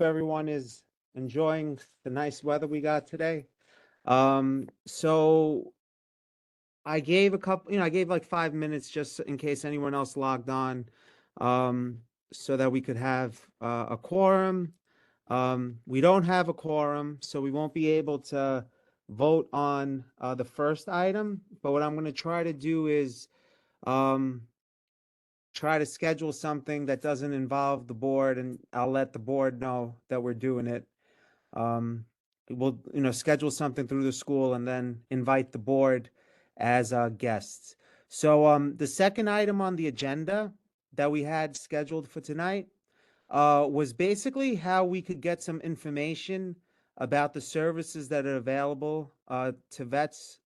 everyone is enjoying the nice weather we got today. So I gave a couple, I gave like 5 minutes just in case anyone else logged on, um, so that we could have a quorum. We don't have a quorum, so we won't be able to vote on the first item. But what I'm going to try to do is um, try to schedule something that doesn't involve the board, and I'll let the board know that we're doing it. Um, we'll, schedule something through the school and then invite the board as guests. So, the second item on the agenda that we had scheduled for tonight was basically how we could get some information about the services that are available to vets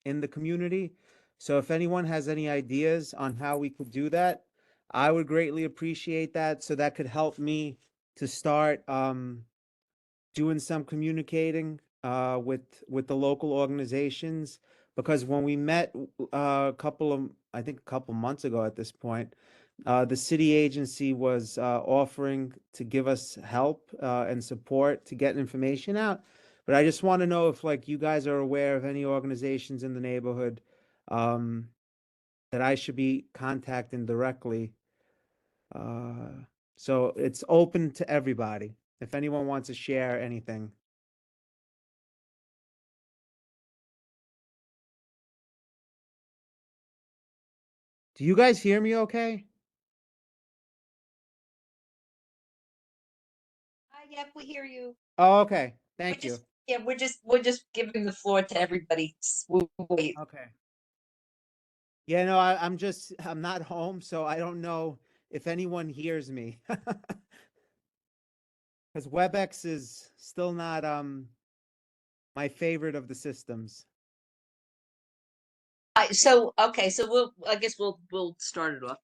in the community. So if anyone has any ideas on how we could do that, I would greatly appreciate that. So that could help me to start doing some communicating with the local organizations, because when we met I think a couple months ago at this point, the city agency was offering to give us help and support to get information out. But I just want to know if like you guys are aware of any organizations in the neighborhood um, that I should be contacting directly. Uh, so it's open to everybody. If anyone wants to share anything. Do you guys hear me okay? Yep, we hear you. Oh, okay. We're Thank you. just, yeah, we're just giving the floor to everybody. We'll wait. Okay. Yeah, no, I'm not home, so I don't know if anyone hears me. Because WebEx is still not my favorite of the systems. Okay, so I guess we'll start it off.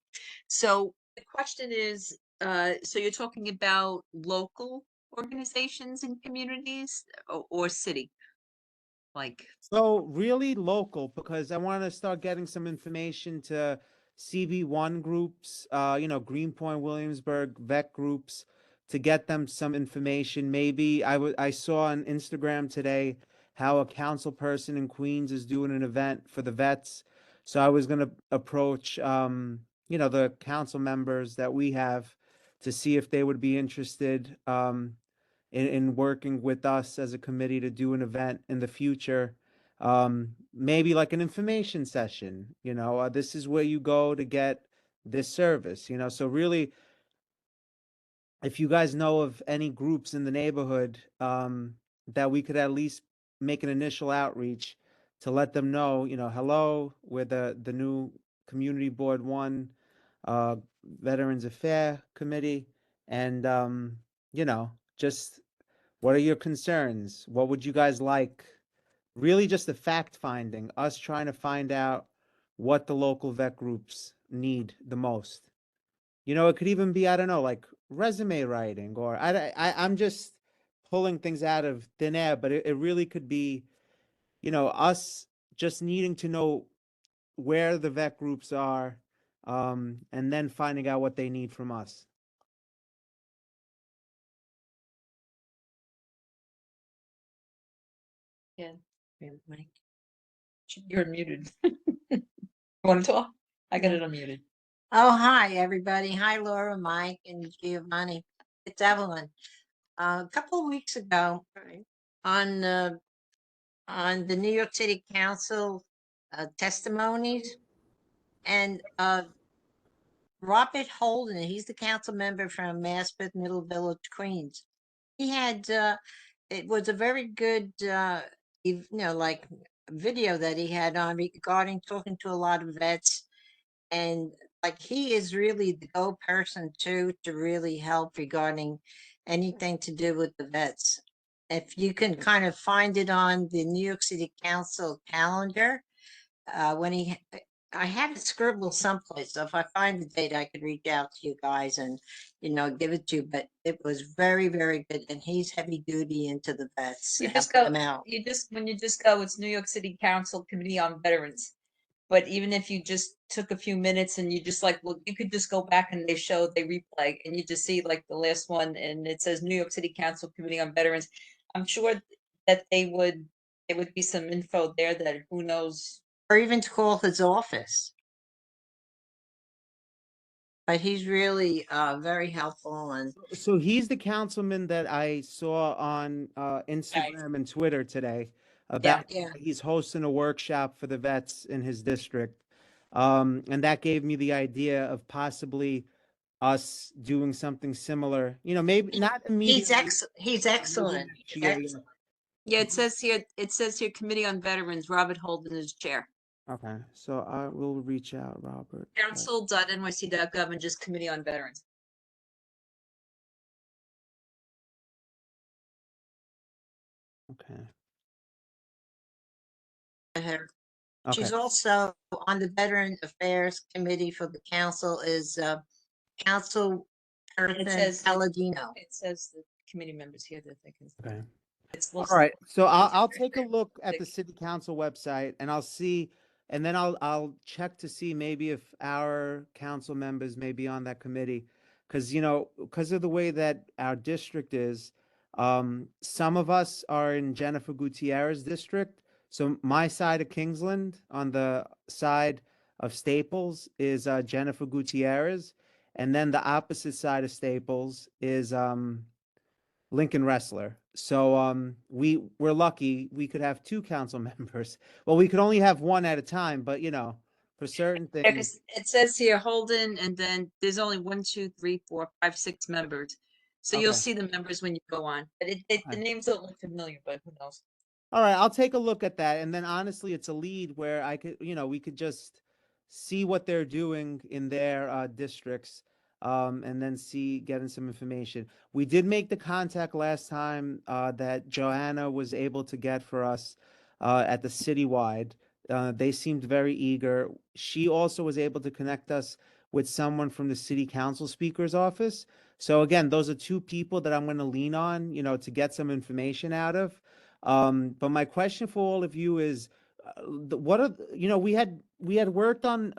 So the question is, so you're talking about local organizations and communities or city? Like, So really local, because I want to start getting some information to CB1 groups, Greenpoint, Williamsburg, vet groups, to get them some information. Maybe I saw on Instagram today how a council person in Queens is doing an event for the vets. So I was gonna approach the council members that we have to see if they would be interested in working with us as a committee to do an event in the future, maybe like an information session. This is where you go to get this service. So really, if you guys know of any groups in the neighborhood, that we could at least make an initial outreach to let them know, hello, we're the new community board one, uh veterans affair committee, and just what are your concerns? What would you guys like? Really just the fact finding, us trying to find out what the local vet groups need the most. It could even be, I don't know, like resume writing, or I'm just pulling things out of thin air, but it really could be, us just needing to know where the vet groups are, and then finding out what they need from us. yeah, Mike, you're muted. Want to talk? I got it unmuted. Oh, hi, everybody. Hi, Laura, Mike, and Giovanni. It's Evelyn. A couple of weeks ago, on the New York City Council testimonies, and Robert Holden, he's the council member from Maspeth, Middle Village, Queens. He had it was a very good like video that he had on regarding talking to a lot of vets, and like he is really the go person too to really help regarding anything to do with the vets. If you can kind of find it on the New York City Council calendar, when I have it scribbled someplace, so if I find the date, I could reach out to you guys and give it to you. But it was very, very good, and he's heavy duty into the vets, You just helping go, them out. when you just go, it's New York City Council Committee on Veterans. But even if you just took a few minutes and you just like, well, you could just go back and they replay and you just see like the last one and it says New York City Council Committee on Veterans. I'm sure that there would be some info there that who knows. Or even to call his office. But he's really very helpful and So he's the councilman that I saw on Instagram and Twitter today about Yeah. he's hosting a workshop for the vets in his district. And that gave me the idea of possibly us doing something similar, you know, maybe not he's immediately. he's maybe excellent. next year, yeah. Yeah, it says here Committee on Veterans, Robert Holden is chair. Okay, so I will reach out, Robert. Council.nyc.gov and just Committee on Veterans. Okay. Her. Okay. She's also on the Veteran Affairs Committee for the council is Council Person says- Palladino. It says the committee members here that they can. Okay. It's All listed. right, so I'll take a look at the city council website and I'll see, and then I'll check to see maybe if our council members may be on that committee. Cause you know, because of the way that our district is, some of us are in Jennifer Gutierrez district. So my side of Kingsland on the side of Staples is Jennifer Gutierrez. And then the opposite side of Staples is Lincoln Wrestler. So we're lucky we could have two council members. Well, we could only have one at a time, but you know, for certain Yeah, things. 'cause it says here Holden, and then there's only 1, 2, 3, 4, 5, 6 members. So you'll Okay. see the members when you go on, but the Okay. names don't look familiar, but who knows? All right, I'll take a look at that. And then honestly, it's a lead where I could, you know, we could just see what they're doing in their districts, and then see getting some information. We did make the contact last time that Joanna was able to get for us at the citywide. They seemed very eager. She also was able to connect us with someone from the city council speaker's office. So again, those are two people that I'm going to lean on, you know, to get some information out of. But my question for all of you is, what are you know we had worked on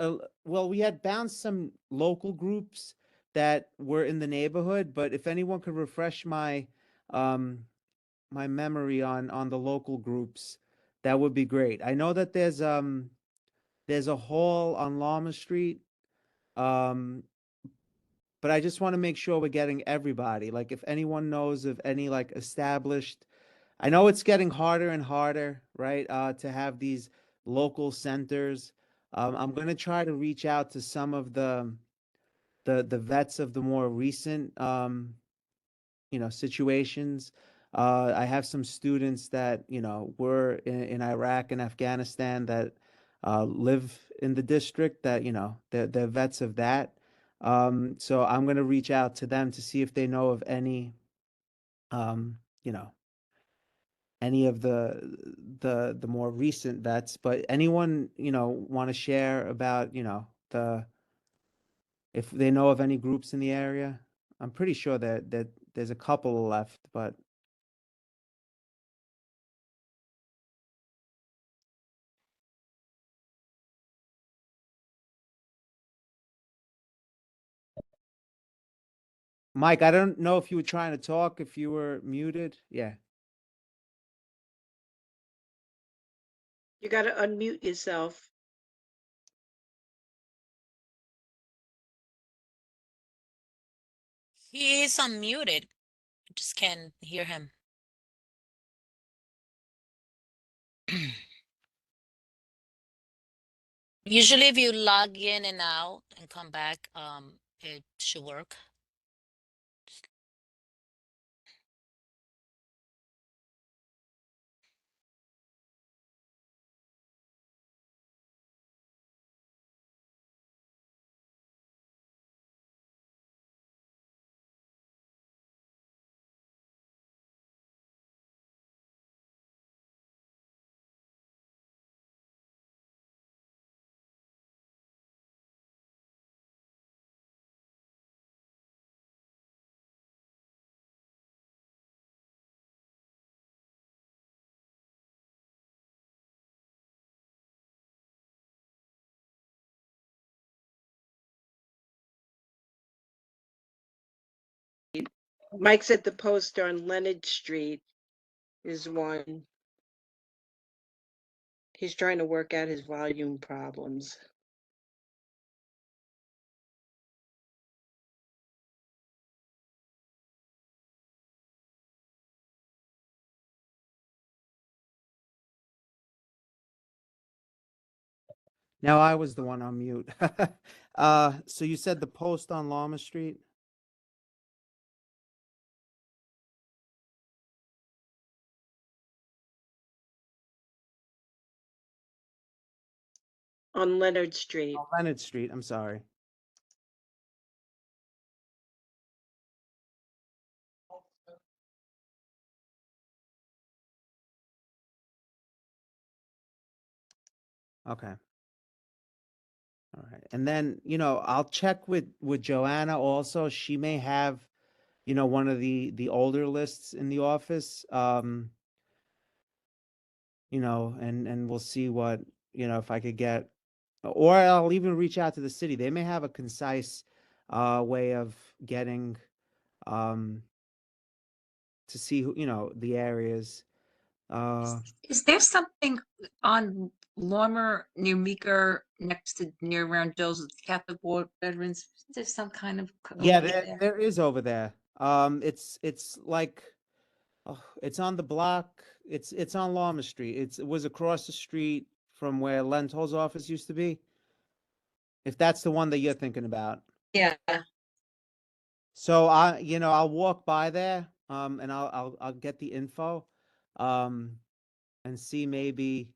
well we had bounced some local groups that were in the neighborhood, but if anyone could refresh my my memory on the local groups, that would be great. I know that there's a hall on Lama Street, um, but I just want to make sure we're getting everybody. Like if anyone knows of any like established, I know it's getting harder and harder, right? To have these local centers. I'm gonna try to reach out to some of the vets of the more recent you know, situations. I have some students that, you know, were in Iraq and Afghanistan that live in the district that, you know, they're vets of that. So I'm gonna reach out to them to see if they know of any, you know, any of the more recent vets. But anyone, you know, want to share about, you know, if they know of any groups in the area? I'm pretty sure that there's a couple left, but Mike, I don't know if you were trying to talk, if you were muted. Yeah. You got to unmute yourself. He is unmuted. I just can't hear him. Usually if you log in and out and come back, it should work. Mike said the poster on Leonard Street is one. He's trying to work out his volume problems. Now I was the one on mute. So you said the post on Lama Street? On Leonard Street. Oh, Leonard Street, I'm sorry. Okay. All right. And then, I'll check with Joanna also. She may have, one of the older lists in the office. And we'll see what, if I could get, or I'll even reach out to the city. They may have a concise way of getting to see who, the areas. Is there something on Lorimer near Meeker next to near around Joseph's Catholic War Veterans? Is there some kind of Yeah, over there is over there. It's like, oh, it's on the block. It's on Lama Street. It was across the street from where Lento's office used to be. If that's the one that you're thinking about. Yeah. So I'll walk by there, and I'll get the info, and see maybe,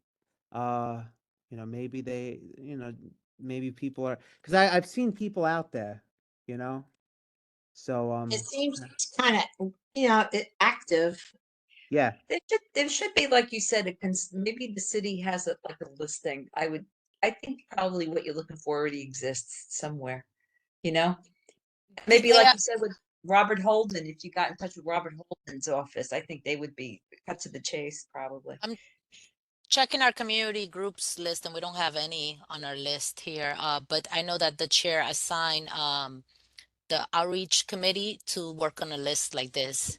maybe they, maybe people are, because I've seen people out there, so It seems kind of, active. yeah. There should be, like you said, maybe the city has like a listing. I think probably what you're looking for already exists somewhere, you know? Maybe like Yeah, you said with Robert Holden, if you got in touch with Robert Holden's office, I think they would be cut to the chase, probably. I'm checking our community groups list and we don't have any on our list here. But I know that the chair assigned the outreach committee to work on a list like this.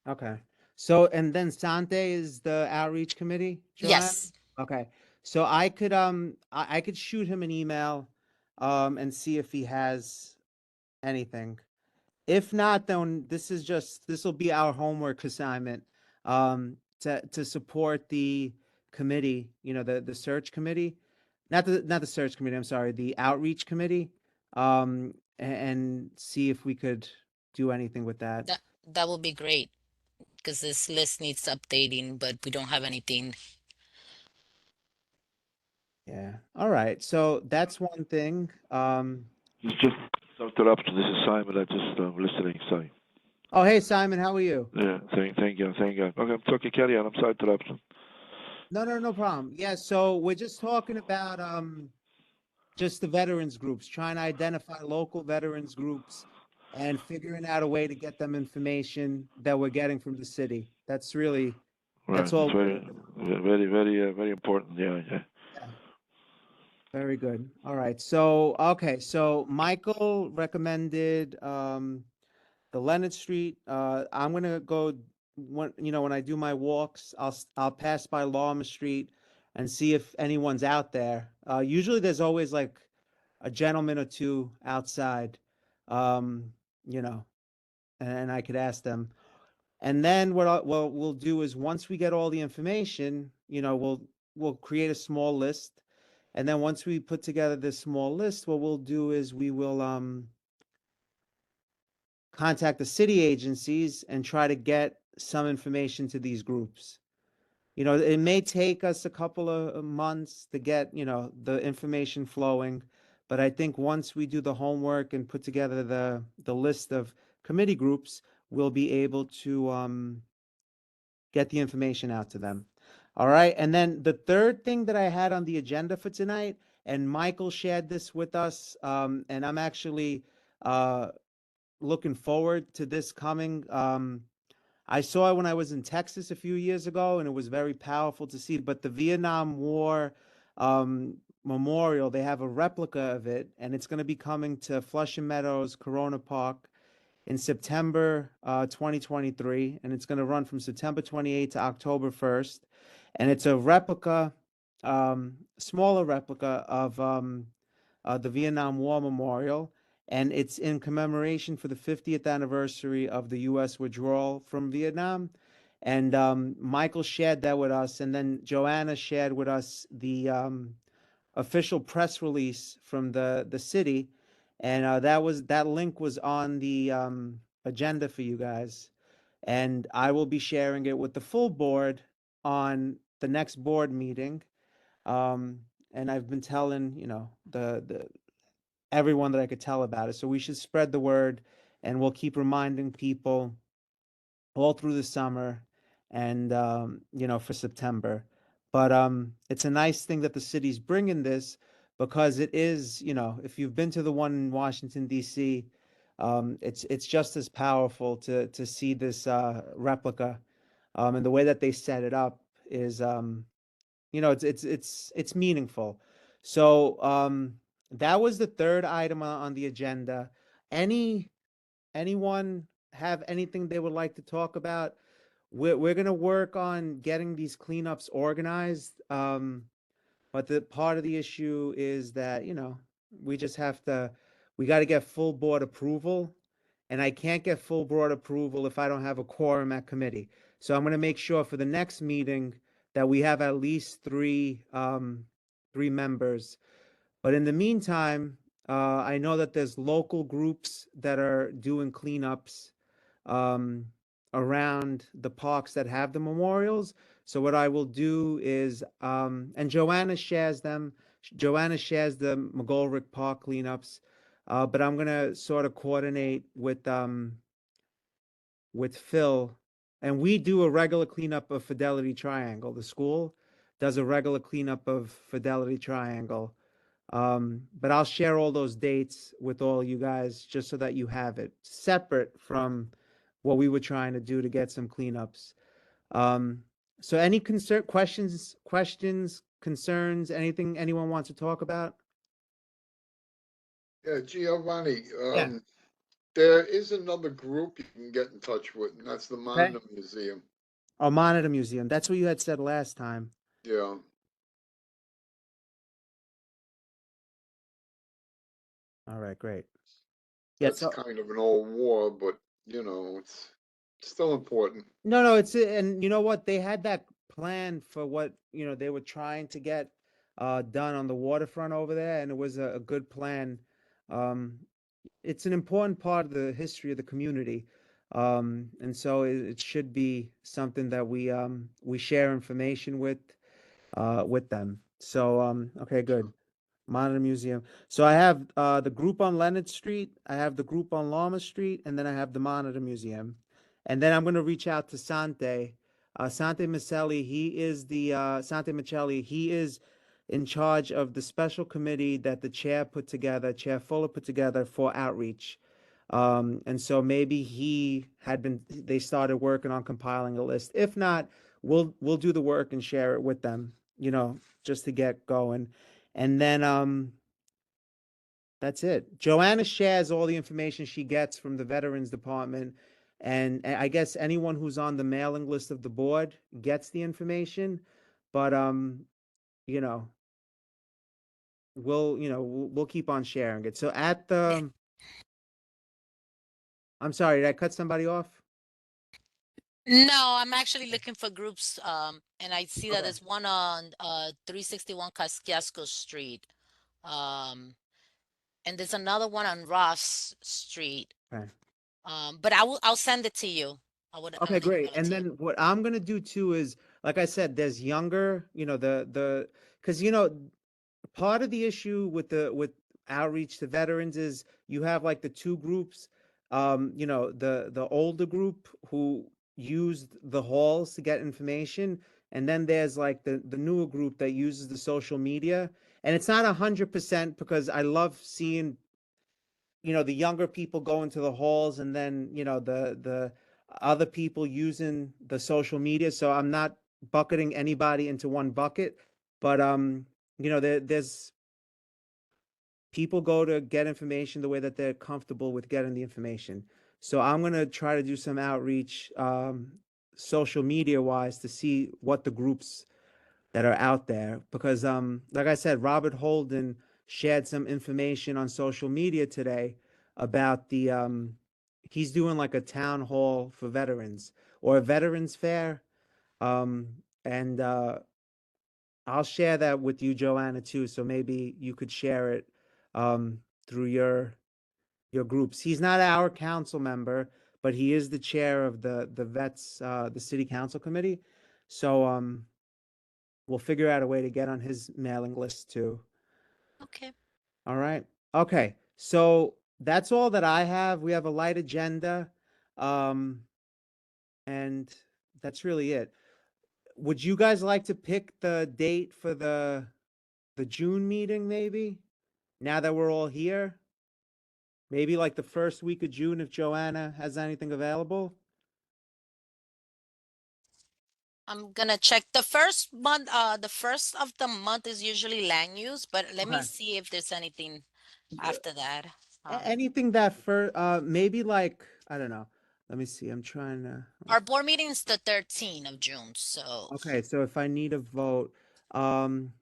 Okay. So, and then Sante is the outreach committee, Joanne? Yes. Okay. So I could, I could shoot him an email, and see if he has anything. If not, then this will be our homework assignment, to support the committee, the search committee, not the search committee, I'm sorry, the outreach committee, and see if we could do anything with that. That would be great because this list needs updating, but we don't have anything. Yeah. All right. So that's one thing. Just interrupt. This is Simon. I just listening. Sorry. Oh, hey, Simon, how are you? Yeah. Thank you. Okay, I'm talking. Carry on. I'm sorry to interrupt. No problem. Yeah. So we're just talking about, just the veterans groups, trying to identify local veterans groups and figuring out a way to get them information that we're getting from the city. That's really, that's all. It's very important. Yeah. Yeah. Very good. All right. So, okay. So Michael recommended, the Leonard Street. I'm gonna go when I do my walks, I'll pass by Lama Street and see if anyone's out there. Usually there's always like a gentleman or two outside, um, you know, and I could ask them. And then what we'll do is once we get all the information, we'll create a small list. And then once we put together this small list, what we'll do is we will contact the city agencies and try to get some information to these groups. It may take us a couple of months to get, the information flowing, but I think once we do the homework and put together the list of committee groups, we'll be able to get the information out to them. All right. And then the third thing that I had on the agenda for tonight, and Michael shared this with us, and I'm actually looking forward to this coming. I saw it when I was in Texas a few years ago, and it was very powerful to see. But the Vietnam War memorial, they have a replica of it, and it's going to be coming to Flushing Meadows, Corona Park, in September 2023, and it's going to run from September 28th to October 1st. And it's a replica, smaller replica of the Vietnam War Memorial, and it's in commemoration for the 50th anniversary of the U.S. withdrawal from Vietnam. And Michael shared that with us, and then Joanna shared with us the official press release from the city, and that link was on the agenda for you guys, and I will be sharing it with the full board on the next board meeting. Um, and I've been telling the everyone that I could tell about it, so we should spread the word, and we'll keep reminding people all through the summer and for September. But it's a nice thing that the city's bringing this, because it is, if you've been to the one in Washington D.C., it's just as powerful to see this replica, and the way that they set it up is it's meaningful. So that was the third item on the agenda. Anyone have anything they would like to talk about? We're gonna work on getting these cleanups organized. But the part of the issue is that, we just we got to get full board approval, and I can't get full board approval if I don't have a quorum at committee. So I'm gonna make sure for the next meeting that we have at least three members. But in the meantime, I know that there's local groups that are doing cleanups um, around the parks that have the memorials. So what I will do is, and Joanna shares them. Joanna shares the McGolrick Park cleanups, but I'm gonna sort of coordinate with Phil, and we do a regular cleanup of Fidelity Triangle. The school does a regular cleanup of Fidelity Triangle. But I'll share all those dates with all you guys just so that you have it separate from what we were trying to do to get some cleanups. So any questions, concerns, anything anyone wants to talk about? Yeah, Giovanni, Yeah. there is another group you can get in touch with, and that's the Okay. Monitor Museum. Oh, Monitor Museum. That's what you had said last time. Yeah, All right, great. Yeah, that's so kind of an old war, but it's still important. no, and you know what? They had that plan for what, they were trying to get done on the waterfront over there, and it was a good plan. Um, it's an important part of the history of the community. And so it should be something that we share information with them. So okay, good. Monitor Museum. So I have the group on Leonard Street, I have the group on Lama Street, and then I have the Monitor Museum. And then I'm going to reach out to Sante. Sante Michelli, he is the Sante Michelli, he is in charge of the special committee that the chair put together, Chair Fuller put together for outreach. And so maybe they started working on compiling a list. If not, we'll do the work and share it with them, just to get going. And then that's it. Joanna shares all the information she gets from the Veterans Department. And I guess anyone who's on the mailing list of the board gets the information. But you know, we'll keep on sharing it. So at the I'm sorry, did I cut somebody off? No, I'm actually looking for groups, and I see that Okay. there's one on 361 Kosciuszko Street. Um, and there's another one on Ross Street. Okay. But I'll send it to you. I would Okay, great. email it And to you. then what I'm gonna do too is, like I said, there's younger, because part of the issue with outreach to veterans is you have like the two groups, the older group who used the halls to get information, and then there's like the newer group that uses the social media. And it's not 100% because I love seeing the younger people go into the halls, and then the other people using the social media. So I'm not bucketing anybody into one bucket, but there's people go to get information the way that they're comfortable with getting the information. So I'm gonna try to do some outreach, social media wise, to see what the groups that are out there, because like I said, Robert Holden shared some information on social media today about the he's doing like a town hall for veterans or a veterans fair. And I'll share that with you, Joanna, too, so maybe you could share it through your groups. He's not our council member, but he is the chair of the vets the city council committee. So we'll figure out a way to get on his mailing list too. Okay. All right. Okay. So that's all that I have. We have a light agenda. Um, and that's really it. Would you guys like to pick the date for the June meeting, maybe? Now that we're all here? Maybe like the first week of June if Joanna has anything available? I'm gonna check the first of the month is usually land use, but let me Okay. see if there's anything after that. Anything that for maybe like I don't know. Let me see. I'm trying to Our board meeting is the 13th of June, so okay, so if I need a vote, um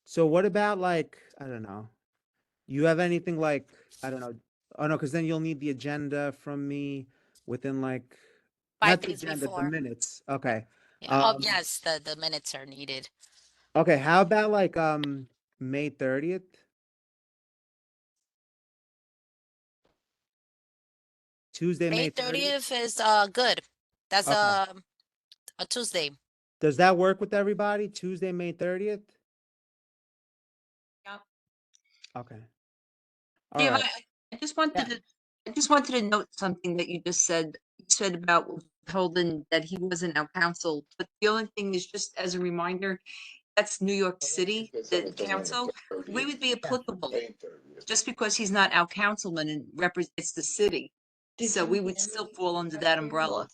so what about like I don't know. You have anything like I don't know. Oh no, because then you'll need the agenda from me within like five not the days agenda, the before. minutes. Okay. Yeah. Oh, Um yes, the minutes are needed. okay, how about like May 30th? Tuesday, May May 30th? 30th is good. That's Okay. a Tuesday. Does that work with everybody? Tuesday, May 30th? Yeah. Okay. All Jim, right. I just Yeah. wanted to note something that you just said. You said about Holden that he wasn't our council, but the only thing is just as a reminder, that's New York City, There's the anything on the council. We 30th, would be applicable May 30th. just because he's not our councilman and represents the city. So we would still fall under that umbrella.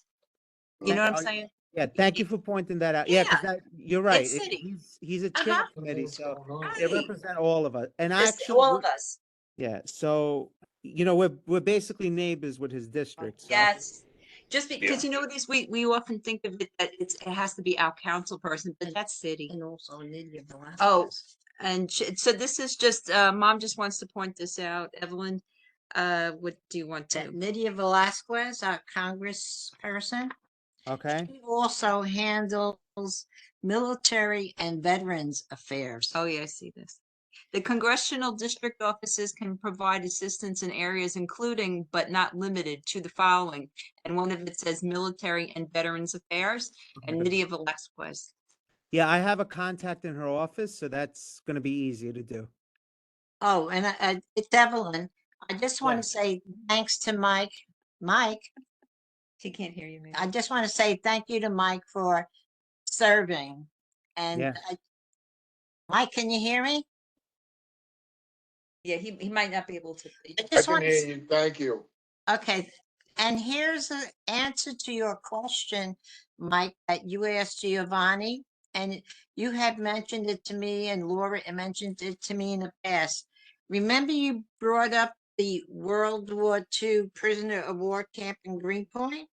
You know what I'm Oh, saying? yeah, thank you for pointing that out. Yeah, because Yeah, that you're right. it's city. He's a chair Uh-huh. committee, so it Right. represent all of us. And Just actually, all of us. yeah, so we're basically neighbors with his district. So Yes. Just because you know what it is, we often think of it that it has to be our council person, but that's city. And also Lydia Velasquez. Oh, and so this is just, mom just wants to point this out. Evelyn, what do you want That to? Lydia Velasquez, our congressperson, okay, she also handles military and veterans affairs. Oh, yeah, I see this. The congressional district offices can provide assistance in areas including, but not limited to the following. And one of it says Military and Veterans Affairs and Nydia Velasquez. yeah, I have a contact in her office, so that's going to be easier to do. Oh, and it's Evelyn. I just want Yeah. to say thanks to Mike. Mike, She can't hear you, man. I just want to say thank you to Mike for serving. And Yeah. Mike, can you hear me? Yeah, he might not be able to. I I just can want to. hear you. Thank you. Okay, and here's the answer to your question, Mike, that you asked Giovanni, and you had mentioned it to me, and Laura had mentioned it to me in the past. Remember you brought up the World War II prisoner of war camp in Greenpoint?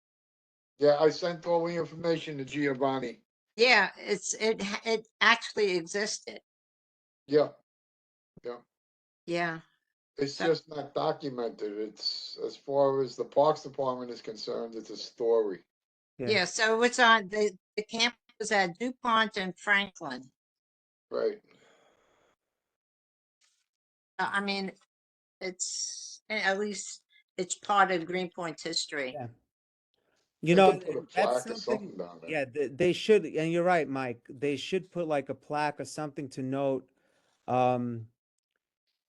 Yeah, I sent all the information to Giovanni. Yeah, it actually existed. Yeah, Yeah. it's So- just not documented. It's, as far as the Parks Department is concerned, it's a story. Yeah. Yeah, so it's on the camp was at DuPont and Franklin. Right. I mean, at least it's part of Greenpoint's history. Yeah. They could put a That's plaque or something. something down there. Yeah, they should, and you're right, Mike. They should put like a plaque or something to note, um,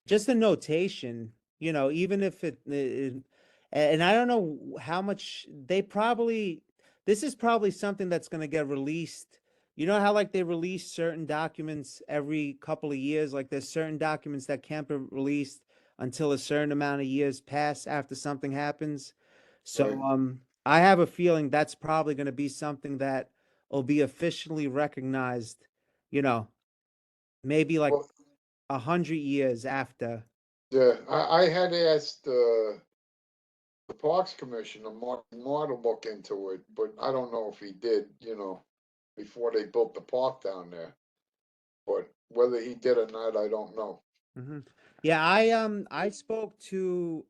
just a notation. Even if and I don't know how much they probably. This is probably something that's going to get released. You know how like they release certain documents every couple of years. Like there's certain documents that can't be released until a certain amount of years pass after something happens. So Right. I have a feeling that's probably going to be something that will be officially recognized, you know, maybe like Well, 100 years after. yeah, I had asked, the Parks Commissioner, Martin Moore, to look into it, but I don't know if he did, before they built the park down there. But whether he did or not, I don't know. Yeah, I spoke to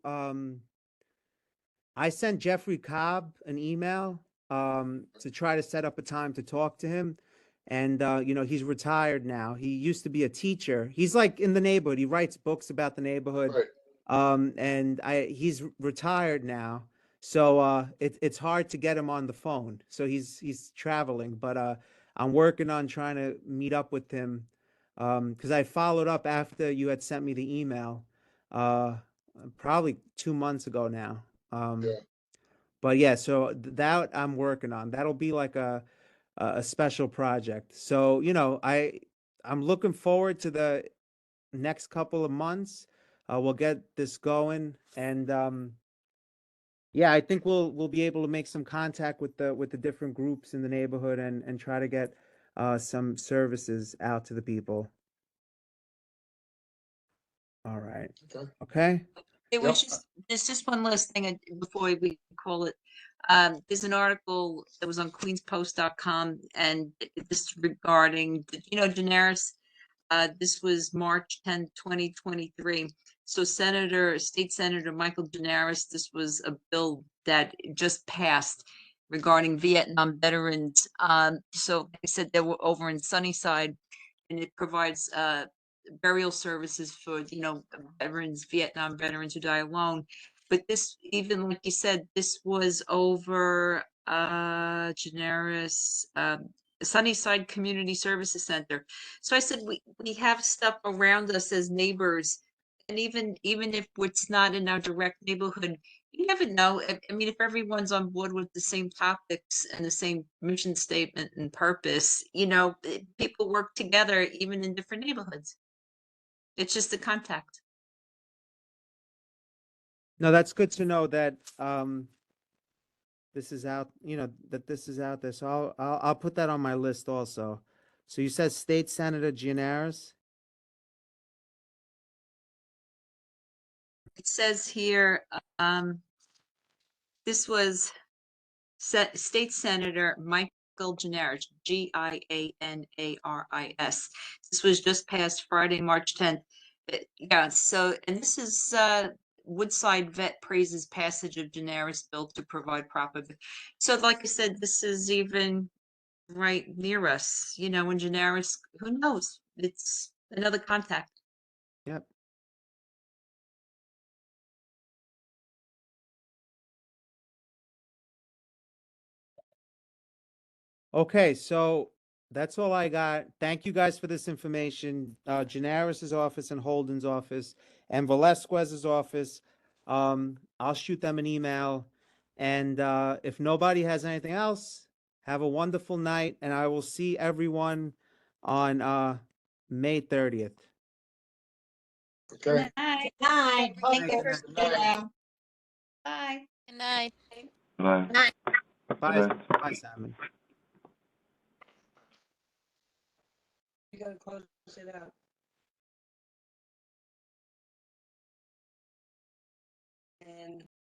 I sent Jeffrey Cobb an email to try to set up a time to talk to him. And he's retired now. He used to be a teacher. He's like in the neighborhood. He writes books about the neighborhood. Right, And he's retired now. So it's hard to get him on the phone. So he's traveling, but I'm working on trying to meet up with him. Because I followed up after you had sent me the email, probably 2 months ago now. yeah, But yeah, so that I'm working on. That'll be like a special project. So, I'm looking forward to the next couple of months. We'll get this going, and yeah, I think we'll be able to make some contact with the different groups in the neighborhood and try to get some services out to the people. All right. okay. Okay. It was Yep. there's just one last thing before we call it. There's an article that was on queenspost.com and this regarding, Daenerys, this was March 10th, 2023. So State Senator Michael Daenerys, this was a bill that just passed regarding Vietnam veterans. So like I said, they were over in Sunnyside, and it provides burial services for Vietnam veterans who die alone. But this, even like you said, this was over generous Sunnyside Community Services Center. So I said we have stuff around us as neighbors, and even if it's not in our direct neighborhood, you never know. I mean, if everyone's on board with the same topics and the same mission statement and purpose, people work together even in different neighborhoods. It's just a contact. No, that's good to know that this is out, that this is out there. So I'll put that on my list also. So you said State Senator Gianaris? It says here, this was State Senator Michael Gianaris, Gianaris. This was just passed Friday, March 10th. Yeah, so, and this is Woodside Vet praises passage of Gianaris bill to provide proper. So like I said, this is even right near us, when Gianaris, who knows? It's another contact. Yep. Okay, so that's all I got. Thank you guys for this information. Gianaris's office and Holden's office and Velasquez's office. I'll shoot them an email. And if nobody has anything else, have a wonderful night, and I will see everyone on May 30th. Okay. Night. Night. Thank you for Good night. Bye. Good night. Good night. Night. Good Bye, night. bye, Simon. You gotta close it out. And